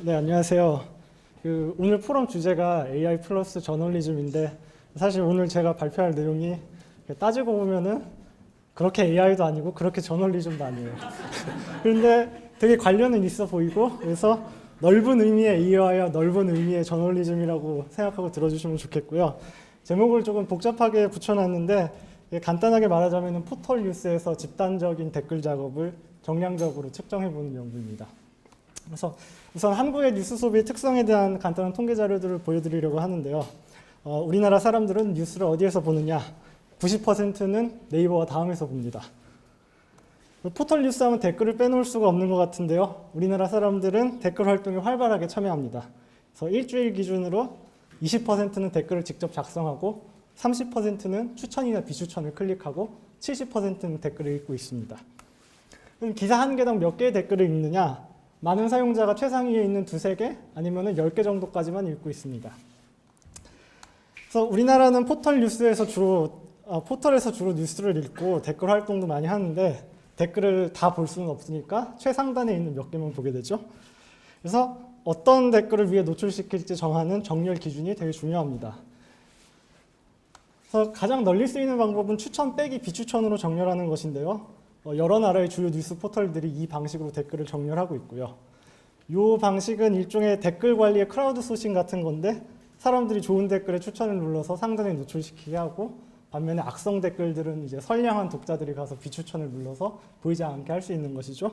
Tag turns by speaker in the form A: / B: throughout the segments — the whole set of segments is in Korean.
A: 네, 안녕하세요. 오늘 포럼 주제가 AI 플러스 저널리즘인데 사실 오늘 제가 발표할 내용이 따지고 보면은 그렇게 AI도 아니고 그렇게 저널리즘도 아니에요. 그런데 되게 관련은 있어 보이고 그래서 넓은 의미의 AI와 넓은 의미의 저널리즘이라고 생각하고 들어주시면 좋겠고요. 제목을 조금 복잡하게 붙여놨는데 간단하게 말하자면 포털 뉴스에서 집단적인 댓글 작업을 정량적으로 측정해보는 연구입니다. 그래서 우선 한국의 뉴스 소비의 특성에 대한 간단한 통계 자료들을 보여드리려고 하는데요. 우리나라 사람들은 뉴스를 어디에서 보느냐? 90%는 네이버와 다음에서 봅니다. 포털 뉴스 하면 댓글을 빼놓을 수가 없는 것 같은데요. 우리나라 사람들은 댓글 활동에 활발하게 참여합니다. 그래서 일주일 기준으로 20%는 댓글을 직접 작성하고 30%는 추천이나 비추천을 클릭하고 70%는 댓글을 읽고 있습니다. 그럼 기사 한 개당 몇 개의 댓글을 읽느냐? 많은 사용자가 최상위에 있는 두세 개 아니면 10개 정도까지만 읽고 있습니다. 그래서 우리나라는 포털에서 주로 뉴스를 읽고 댓글 활동도 많이 하는데 댓글을 다 볼 수는 없으니까 최상단에 있는 몇 개만 보게 되죠. 그래서 어떤 댓글을 위해 노출시킬지 정하는 정렬 기준이 되게 중요합니다. 그래서 가장 널리 쓰이는 방법은 추천 빼기 비추천으로 정렬하는 것인데요. 여러 나라의 주요 뉴스 포털들이 이 방식으로 댓글을 정렬하고 있고요. 이 방식은 일종의 댓글 관리의 크라우드 소싱 같은 건데 사람들이 좋은 댓글에 추천을 눌러서 상단에 노출시키게 하고 반면에 악성 댓글들은 이제 선량한 독자들이 가서 비추천을 눌러서 보이지 않게 할 수 있는 것이죠.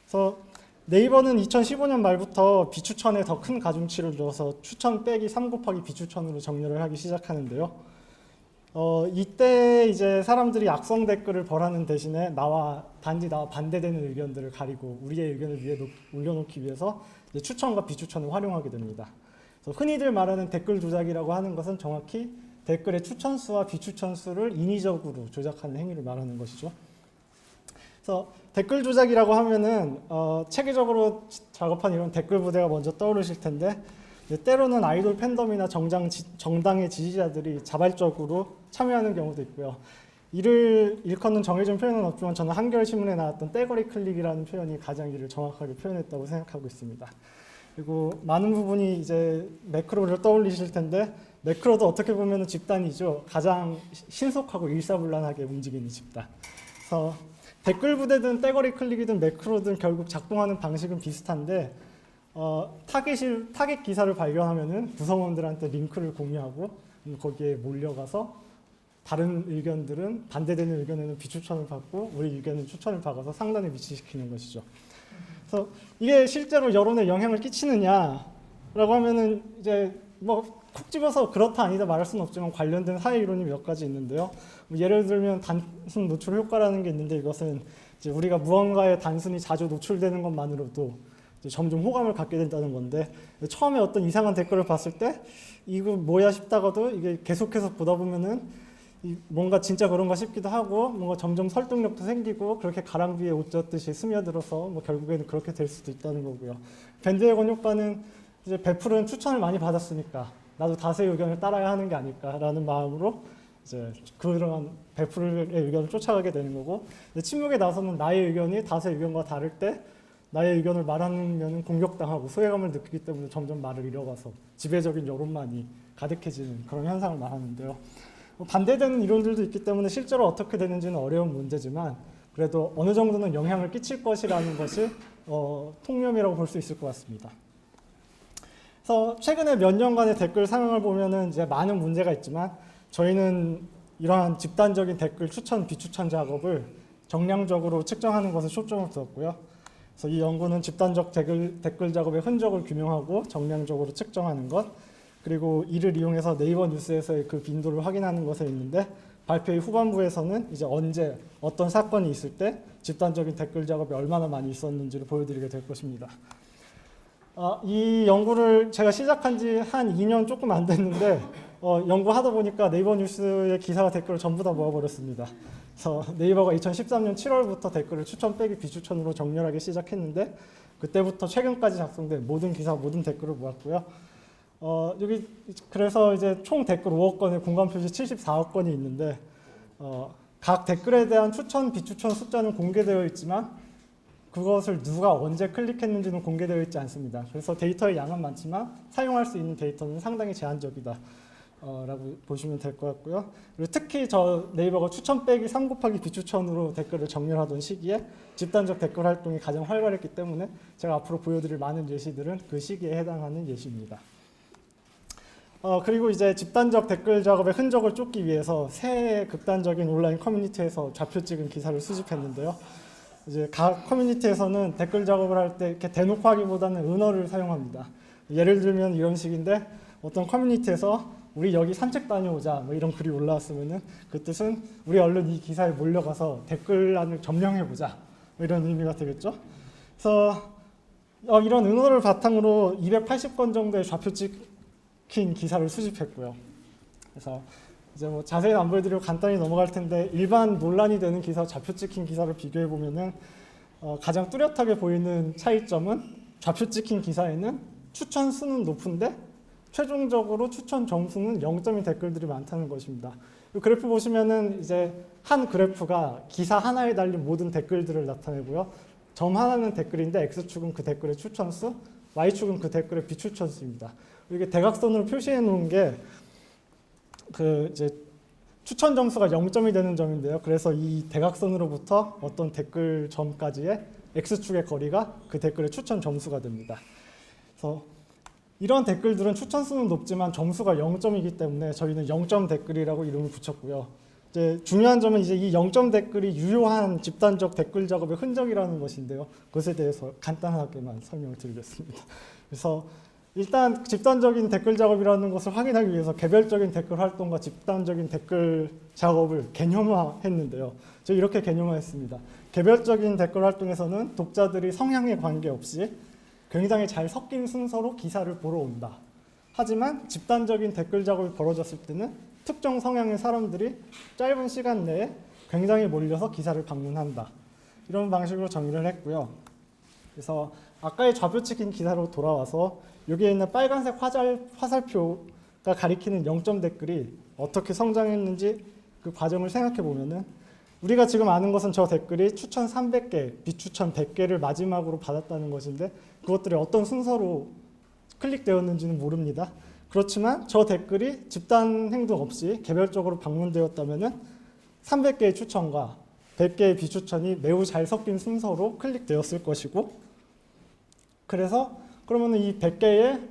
A: 그래서 네이버는 2015년 말부터 비추천에 더 큰 가중치를 줘서 추천 빼기 3 곱하기 비추천으로 정렬을 하기 시작하는데요. 이때 이제 사람들이 악성 댓글을 벌하는 대신에 단지 나와 반대되는 의견들을 가리고 우리의 의견을 위해 올려놓기 위해서 이제 추천과 비추천을 활용하게 됩니다. 그래서 흔히들 말하는 댓글 조작이라고 하는 것은 정확히 댓글의 추천수와 비추천수를 인위적으로 조작하는 행위를 말하는 것이죠. 그래서 댓글 조작이라고 하면은 체계적으로 작업한 이런 댓글 부대가 먼저 떠오르실 텐데 때로는 아이돌 팬덤이나 정당의 지지자들이 자발적으로 참여하는 경우도 있고요. 이를 일컫는 정해진 표현은 없지만 저는 한겨레신문에 나왔던 떼거리 클릭이라는 표현이 가장 이를 정확하게 표현했다고 생각하고 있습니다. 그리고 많은 부분이 이제 매크로를 떠올리실 텐데 매크로도 어떻게 보면 집단이죠. 가장 신속하고 일사불란하게 움직이는 집단. 그래서 댓글 부대든 떼거리 클릭이든 매크로든 결국 작동하는 방식은 비슷한데 타겟 기사를 발견하면은 구성원들한테 링크를 공유하고 거기에 몰려가서 다른 의견들은 반대되는 의견에는 비추천을 받고 우리 의견은 추천을 받아서 상단에 위치시키는 것이죠. 그래서 이게 실제로 여론에 영향을 끼치느냐라고 하면은 이제 뭐 콕 집어서 그렇다 아니다 말할 수는 없지만 관련된 사회 이론이 몇 가지 있는데요. 예를 들면 단순 노출 효과라는 게 있는데 이것은 이제 우리가 무언가에 단순히 자주 노출되는 것만으로도 점점 호감을 갖게 된다는 건데 처음에 어떤 이상한 댓글을 봤을 때 이거 뭐야 싶다가도 이게 계속해서 보다 보면은 뭔가 진짜 그런가 싶기도 하고 뭔가 점점 설득력도 생기고 그렇게 가랑비에 옷 젖듯이 스며들어서 뭐 결국에는 그렇게 될 수도 있다는 거고요. 밴드웨건 효과는 이제 베풀은 추천을 많이 받았으니까 나도 다수의 의견을 따라야 하는 게 아닐까라는 마음으로 이제 그런 베풀의 의견을 쫓아가게 되는 거고 침묵에 나서는 나의 의견이 다수의 의견과 다를 때 나의 의견을 말하면 공격당하고 소외감을 느끼기 때문에 점점 말을 잃어가서 지배적인 여론만이 가득해지는 그런 현상을 말하는데요. 반대되는 이론들도 있기 때문에 실제로 어떻게 되는지는 어려운 문제지만 그래도 어느 정도는 영향을 끼칠 것이라는 것이 통념이라고 볼 수 있을 것 같습니다. 그래서 최근에 몇 년간의 댓글 상황을 보면은 이제 많은 문제가 있지만 저희는 이러한 집단적인 댓글 추천, 비추천 작업을 정량적으로 측정하는 것에 초점을 두었고요. 그래서 이 연구는 집단적 댓글 작업의 흔적을 규명하고 정량적으로 측정하는 것, 그리고 이를 이용해서 네이버 뉴스에서의 그 빈도를 확인하는 것에 있는데 발표의 후반부에서는 이제 언제 어떤 사건이 있을 때 집단적인 댓글 작업이 얼마나 많이 있었는지를 보여드리게 될 것입니다. 이 연구를 제가 시작한 지 한 2년 조금 안 됐는데 연구하다 보니까 네이버 뉴스의 기사와 댓글을 전부 다 모아버렸습니다. 그래서 네이버가 2013년 7월부터 댓글을 추천 빼기 비추천으로 정렬하기 시작했는데 그때부터 최근까지 작성된 모든 기사, 모든 댓글을 모았고요. 여기 그래서 이제 총 댓글 5억 건에 공감 표시 74억 건이 있는데 각 댓글에 대한 추천, 비추천 숫자는 공개되어 있지만 그것을 누가 언제 클릭했는지는 공개되어 있지 않습니다. 그래서 데이터의 양은 많지만 사용할 수 있는 데이터는 상당히 제한적이다 라고 보시면 될 것 같고요. 그리고 특히 저 네이버가 추천 빼기 3 곱하기 비추천으로 댓글을 정렬하던 시기에 집단적 댓글 활동이 가장 활발했기 때문에 제가 앞으로 보여드릴 많은 예시들은 그 시기에 해당하는 예시입니다. 그리고 이제 집단적 댓글 작업의 흔적을 쫓기 위해서 새 극단적인 온라인 커뮤니티에서 좌표 찍은 기사를 수집했는데요. 이제 각 커뮤니티에서는 댓글 작업을 할 때 이렇게 대놓고 하기보다는 은어를 사용합니다. 예를 들면 이런 식인데 어떤 커뮤니티에서 우리 여기 산책 다녀오자 뭐 이런 글이 올라왔으면은 그 뜻은 우리 얼른 이 기사에 몰려가서 댓글란을 점령해보자 뭐 이런 의미가 되겠죠. 그래서 이런 은어를 바탕으로 280건 정도의 좌표 찍힌 기사를 수집했고요. 그래서 이제 뭐 자세히 안 보여드리고 간단히 넘어갈 텐데 일반 논란이 되는 기사, 좌표 찍힌 기사를 비교해 보면은 가장 뚜렷하게 보이는 차이점은 좌표 찍힌 기사에는 추천 수는 높은데 최종적으로 추천 점수는 0점인 댓글들이 많다는 것입니다. 이 그래프 보시면은 이제 한 그래프가 기사 하나에 달린 모든 댓글들을 나타내고요. 점 하나는 댓글인데 X축은 그 댓글의 추천수, Y축은 그 댓글의 비추천수입니다. 이게 대각선으로 표시해 놓은 게 이제 추천 점수가 0점이 되는 점인데요. 그래서 이 대각선으로부터 어떤 댓글 점까지의 X축의 거리가 그 댓글의 추천 점수가 됩니다. 그래서 이런 댓글들은 추천 수는 높지만 점수가 0점이기 때문에 저희는 0점 댓글이라고 이름을 붙였고요. 이제 중요한 점은 이제 이 0점 댓글이 유효한 집단적 댓글 작업의 흔적이라는 것인데요. 그것에 대해서 간단하게만 설명을 드리겠습니다. 그래서 일단 집단적인 댓글 작업이라는 것을 확인하기 위해서 개별적인 댓글 활동과 집단적인 댓글 작업을 개념화했는데요. 저희 이렇게 개념화했습니다. 개별적인 댓글 활동에서는 독자들이 성향에 관계없이 굉장히 잘 섞인 순서로 기사를 보러 온다. 하지만 집단적인 댓글 작업이 벌어졌을 때는 특정 성향의 사람들이 짧은 시간 내에 굉장히 몰려서 기사를 방문한다. 이런 방식으로 정의를 했고요. 그래서 아까의 좌표 찍힌 기사로 돌아와서 여기에 있는 빨간색 화살표가 가리키는 0점 댓글이 어떻게 성장했는지 그 과정을 생각해 보면은 우리가 지금 아는 것은 저 댓글이 추천 300개, 비추천 100개를 마지막으로 받았다는 것인데 그것들이 어떤 순서로 클릭되었는지는 모릅니다. 그렇지만 저 댓글이 집단 행동 없이 개별적으로 방문되었다면 300개의 추천과 100개의 비추천이 매우 잘 섞인 순서로 클릭되었을 것이고 그래서 그러면 이 100개의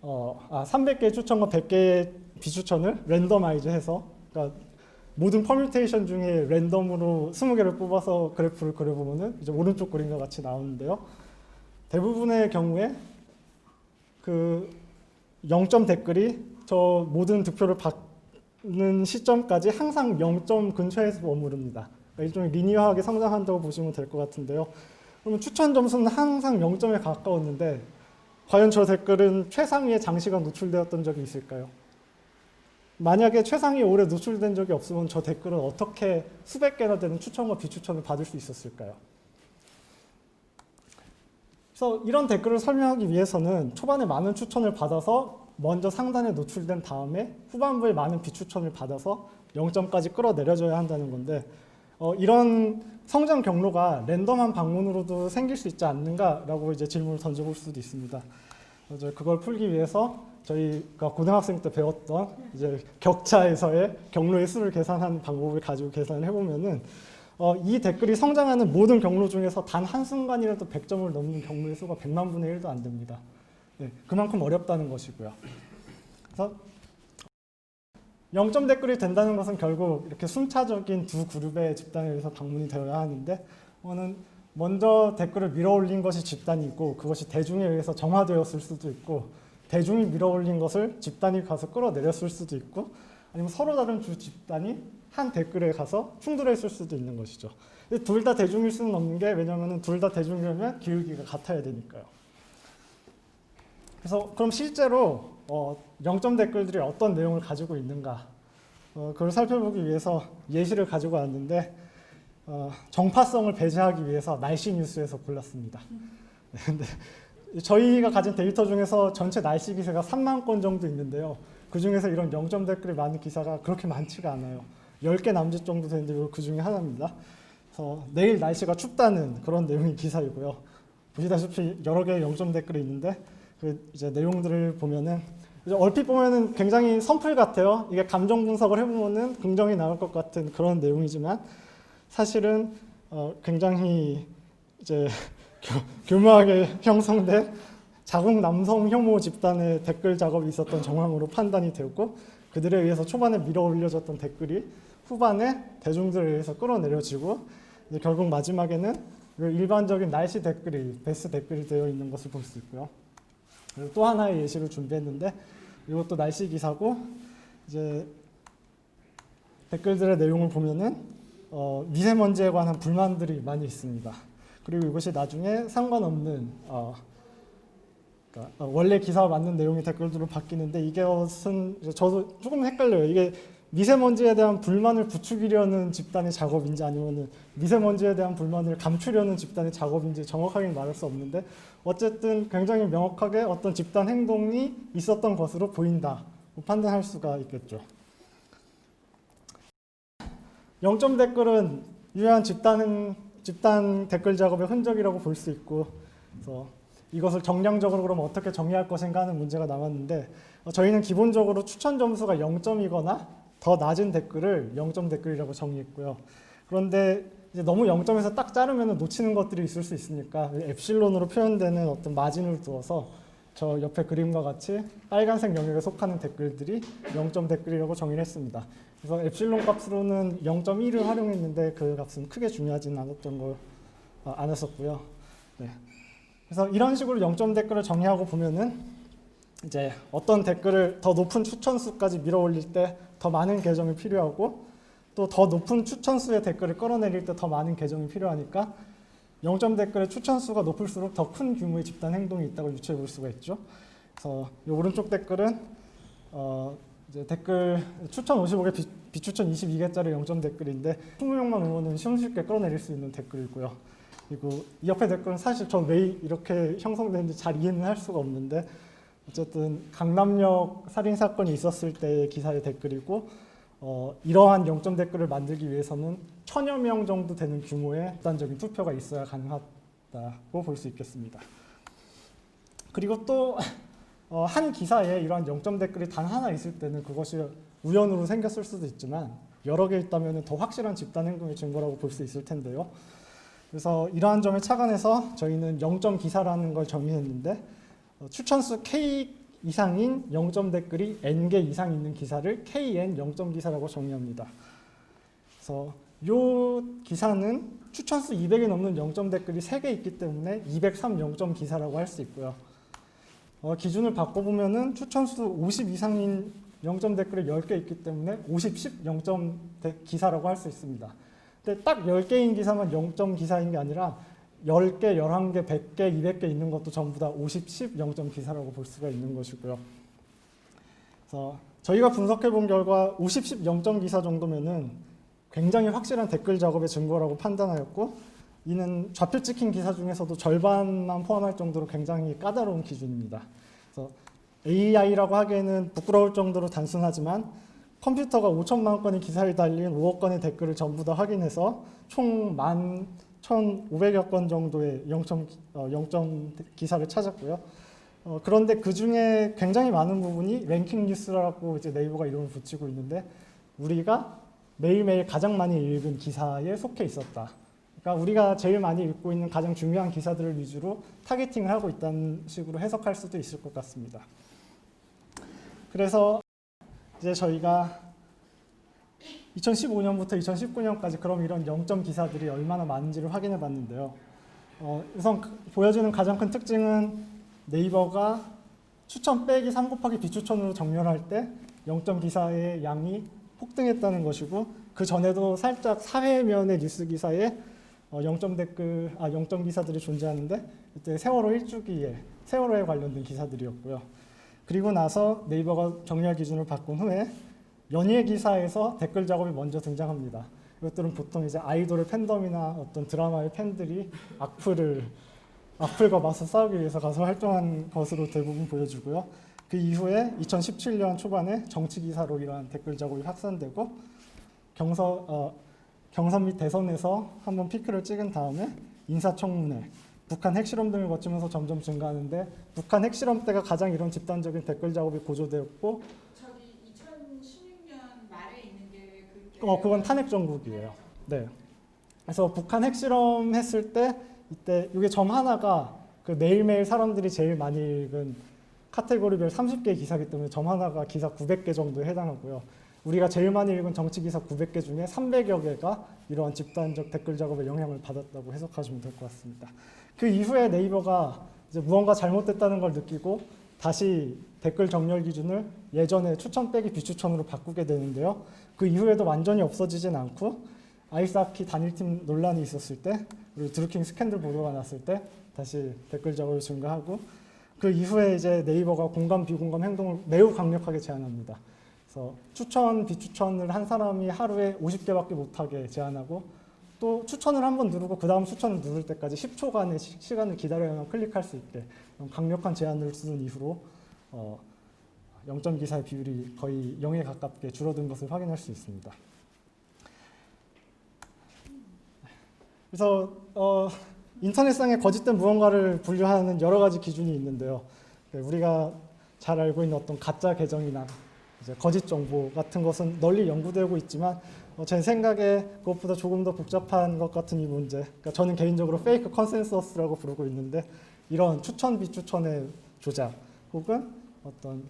A: 300개의 추천과 100개의 비추천을 랜더마이즈해서 그러니까 모든 퍼뮤테이션 중에 랜덤으로 20개를 뽑아서 그래프를 그려보면은 이제 오른쪽 그림과 같이 나오는데요. 대부분의 경우에 그 0점 댓글이 저 모든 득표를 받는 시점까지 항상 0점 근처에서 머무릅니다. 그러니까 일종의 리니어하게 성장한다고 보시면 될 것 같은데요. 그러면 추천 점수는 항상 0점에 가까웠는데 과연 저 댓글은 최상위에 장시간 노출되었던 적이 있을까요? 만약에 최상위에 오래 노출된 적이 없으면 저 댓글은 어떻게 수백 개나 되는 추천과 비추천을 받을 수 있었을까요? 그래서 이런 댓글을 설명하기 위해서는 초반에 많은 추천을 받아서 먼저 상단에 노출된 다음에 후반부에 많은 비추천을 받아서 0점까지 끌어내려줘야 한다는 건데 이런 성장 경로가 랜덤한 방문으로도 생길 수 있지 않는가라고 이제 질문을 던져볼 수도 있습니다. 그걸 풀기 위해서 저희가 고등학생 때 배웠던 이제 격차에서의 경로의 수를 계산하는 방법을 가지고 계산을 해보면은 이 댓글이 성장하는 모든 경로 중에서 단 한순간이라도 100점을 넘는 경로의 수가 100만 분의 1도 안 됩니다. 네, 그만큼 어렵다는 것이고요. 그래서 0점 댓글이 된다는 것은 결국 이렇게 순차적인 두 그룹의 집단에 의해서 방문이 되어야 하는데 먼저 댓글을 밀어올린 것이 집단이고 그것이 대중에 의해서 정화되었을 수도 있고 대중이 밀어올린 것을 집단이 가서 끌어내렸을 수도 있고 아니면 서로 다른 두 집단이 한 댓글에 가서 충돌했을 수도 있는 것이죠. 둘 다 대중일 수는 없는 게 왜냐하면 둘 다 대중이려면 기울기가 같아야 되니까요. 그래서 그럼 실제로 0점 댓글들이 어떤 내용을 가지고 있는가 그걸 살펴보기 위해서 예시를 가지고 왔는데 정파성을 배제하기 위해서 날씨 뉴스에서 골랐습니다. 근데 저희가 가진 데이터 중에서 전체 날씨 기사가 3만 건 정도 있는데요. 그 중에서 이런 0점 댓글이 많은 기사가 그렇게 많지가 않아요. 10개 남짓 정도 되는데 그 중에 하나입니다. 그래서 내일 날씨가 춥다는 그런 내용의 기사이고요. 보시다시피 여러 개의 0점 댓글이 있는데 그 이제 내용들을 보면은 이제 얼핏 보면은 굉장히 선풀 같아요. 이게 감정 분석을 해보면은 긍정이 나올 것 같은 그런 내용이지만 사실은 굉장히 이제 교묘하게 형성된 자국 남성 혐오 집단의 댓글 작업이 있었던 정황으로 판단이 되고 그들에 의해서 초반에 밀어 올려졌던 댓글이 후반에 대중들에 의해서 끌어내려지고 이제 결국 마지막에는 일반적인 날씨 댓글이 베스트 댓글이 되어 있는 것을 볼 수 있고요. 그리고 또 하나의 예시를 준비했는데 이것도 날씨 기사고 이제 댓글들의 내용을 보면은 미세먼지에 관한 불만들이 많이 있습니다. 그리고 이것이 나중에 상관없는 그러니까 원래 기사와 맞는 내용의 댓글들로 바뀌는데 이것은 저도 조금 헷갈려요. 이게 미세먼지에 대한 불만을 부추기려는 집단의 작업인지 아니면 미세먼지에 대한 불만을 감추려는 집단의 작업인지 정확하게 말할 수 없는데 어쨌든 굉장히 명확하게 어떤 집단 행동이 있었던 것으로 보인다 판단할 수가 있겠죠. 0점 댓글은 유효한 집단 댓글 작업의 흔적이라고 볼 수 있고 그래서 이것을 정량적으로 그럼 어떻게 정의할 것인가 하는 문제가 남았는데 저희는 기본적으로 추천 점수가 0점이거나 더 낮은 댓글을 0점 댓글이라고 정의했고요. 그런데 이제 너무 0점에서 딱 자르면 놓치는 것들이 있을 수 있으니까 엡실론으로 표현되는 어떤 마진을 두어서 저 옆에 그림과 같이 빨간색 영역에 속하는 댓글들이 0점 댓글이라고 정의를 했습니다. 그래서 엡실론 값으로는 0.1을 활용했는데 그 값은 크게 중요하지는 않았었고요. 네. 그래서 이런 식으로 0점 댓글을 정의하고 보면은 이제 어떤 댓글을 더 높은 추천 수까지 밀어 올릴 때 더 많은 계정이 필요하고 또 더 높은 추천 수의 댓글을 끌어내릴 때 더 많은 계정이 필요하니까 0점 댓글의 추천 수가 높을수록 더 큰 규모의 집단 행동이 있다고 유추해 볼 수가 있죠. 그래서 이 오른쪽 댓글은 이제 댓글 추천 55개 비추천 22개짜리 0점 댓글인데 20명만 오면은 쉽게 끌어내릴 수 있는 댓글이고요. 그리고 이 옆에 댓글은 사실 전 왜 이렇게 형성되는지 잘 이해는 할 수가 없는데 어쨌든 강남역 살인 사건이 있었을 때의 기사의 댓글이고 이러한 0점 댓글을 만들기 위해서는 1000여 명 정도 되는 규모의 집단적인 투표가 있어야 가능하다고 볼 수 있겠습니다. 그리고 또 한 기사에 이러한 0점 댓글이 단 하나 있을 때는 그것이 우연으로 생겼을 수도 있지만 여러 개 있다면 더 확실한 집단 행동의 증거라고 볼 수 있을 텐데요. 그래서 이러한 점에 착안해서 저희는 0점 기사라는 걸 정의했는데 추천수 K 이상인 0점 댓글이 N개 이상 있는 기사를 KN 0점 기사라고 정의합니다. 그래서 이 기사는 추천수 200이 넘는 0점 댓글이 3개 있기 때문에 203 0점 기사라고 할 수 있고요. 기준을 바꿔보면은 추천수 50 이상인 0점 댓글이 10개 있기 때문에 50, 10 0점 기사라고 할 수 있습니다. 근데 딱 10개인 기사만 0점 기사인 게 아니라 10개, 11개, 100개, 200개 있는 것도 전부 다 50, 10 0점 기사라고 볼 수가 있는 것이고요. 그래서 저희가 분석해 본 결과 50, 10 0점 기사 정도면은 굉장히 확실한 댓글 작업의 증거라고 판단하였고 이는 좌표 찍힌 기사 중에서도 절반만 포함할 정도로 굉장히 까다로운 기준입니다. 그래서 AI라고 하기에는 부끄러울 정도로 단순하지만 컴퓨터가 5천만 건의 기사를 달린 5억 건의 댓글을 전부 다 확인해서 총 11,500여 건 정도의 0점 기사를 찾았고요. 그런데 그 중에 굉장히 많은 부분이 랭킹 뉴스라고 이제 네이버가 이름을 붙이고 있는데 우리가 매일매일 가장 많이 읽은 기사에 속해 있었다. 그러니까 우리가 제일 많이 읽고 있는 가장 중요한 기사들을 위주로 타겟팅을 하고 있다는 식으로 해석할 수도 있을 것 같습니다. 그래서 이제 저희가 2015년부터 2019년까지 그럼 이런 0점 기사들이 얼마나 많은지를 확인해 봤는데요. 우선 보여주는 가장 큰 특징은 네이버가 추천 빼기 3 곱하기 비추천으로 정렬할 때 0점 기사의 양이 폭등했다는 것이고 그 전에도 살짝 사회면의 뉴스 기사에 0점 기사들이 존재하는데 이때 세월호 1주기에 세월호에 관련된 기사들이었고요. 그리고 나서 네이버가 정렬 기준을 바꾼 후에 연예 기사에서 댓글 작업이 먼저 등장합니다. 이것들은 보통 이제 아이돌의 팬덤이나 어떤 드라마의 팬들이 악플과 맞서 싸우기 위해서 가서 활동한 것으로 대부분 보여주고요. 그 이후에 2017년 초반에 정치 기사로 이러한 댓글 작업이 확산되고 경선 및 대선에서 한번 피크를 찍은 다음에 인사청문회, 북한 핵실험 등을 거치면서 점점 증가하는데 북한 핵실험 때가 가장 이런 집단적인 댓글 작업이 고조되었고
B: 저기 2016년 말에 있는 게 그때
A: 그건 탄핵 정국이에요. 네. 그래서 북한 핵실험 했을 때 이때 이게 점 하나가 그 매일매일 사람들이 제일 많이 읽은 카테고리별 30개 기사이기 때문에 점 하나가 기사 900개 정도에 해당하고요. 우리가 제일 많이 읽은 정치 기사 900개 중에 300여 개가 이러한 집단적 댓글 작업에 영향을 받았다고 해석하시면 될 것 같습니다. 그 이후에 네이버가 이제 무언가 잘못됐다는 걸 느끼고 다시 댓글 정렬 기준을 예전에 추천 빼기 비추천으로 바꾸게 되는데요. 그 이후에도 완전히 없어지진 않고 아이스하키 단일팀 논란이 있었을 때 그리고 드루킹 스캔들 보도가 났을 때 다시 댓글 작업이 증가하고 그 이후에 이제 네이버가 공감 비공감 행동을 매우 강력하게 제한합니다. 그래서 추천 비추천을 한 사람이 하루에 50개밖에 못하게 제한하고 또 추천을 한번 누르고 그 다음 추천을 누를 때까지 10초간의 시간을 기다려야만 클릭할 수 있게 강력한 제한을 쓰는 이후로 0점 기사의 비율이 거의 0에 가깝게 줄어든 것을 확인할 수 있습니다. 그래서 인터넷상에 거짓된 무언가를 분류하는 여러 가지 기준이 있는데요. 우리가 잘 알고 있는 어떤 가짜 계정이나 이제 거짓 정보 같은 것은 널리 연구되고 있지만 제 생각에 그것보다 조금 더 복잡한 것 같은 이 문제, 그러니까 저는 개인적으로 페이크 컨센서스라고 부르고 있는데 이런 추천 비추천의 조작 혹은 어떤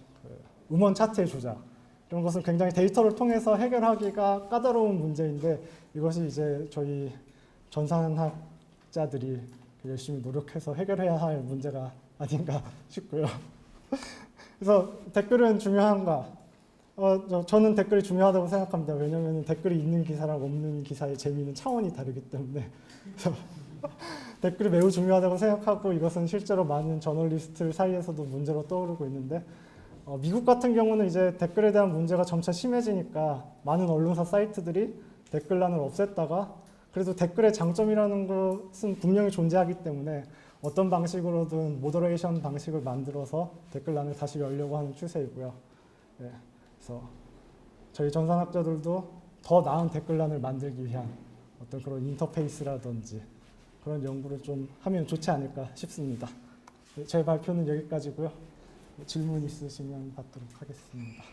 A: 음원 차트의 조작 이런 것은 굉장히 데이터를 통해서 해결하기가 까다로운 문제인데 이것이 이제 저희 전산학자들이 열심히 노력해서 해결해야 할 문제가 아닌가 싶고요. 그래서 댓글은 중요한가? 저는 댓글이 중요하다고 생각합니다. 왜냐하면 댓글이 있는 기사랑 없는 기사의 재미는 차원이 다르기 때문에 그래서 댓글이 매우 중요하다고 생각하고 이것은 실제로 많은 저널리스트 사이에서도 문제로 떠오르고 있는데 미국 같은 경우는 이제 댓글에 대한 문제가 점차 심해지니까 많은 언론사 사이트들이 댓글란을 없앴다가 그래도 댓글의 장점이라는 것은 분명히 존재하기 때문에 어떤 방식으로든 모더레이션 방식을 만들어서 댓글란을 다시 열려고 하는 추세이고요. 네. 그래서 저희 전산학자들도 더 나은 댓글란을 만들기 위한 어떤 그런 인터페이스라든지 그런 연구를 좀 하면 좋지 않을까 싶습니다. 제 발표는 여기까지고요. 질문 있으시면 받도록 하겠습니다.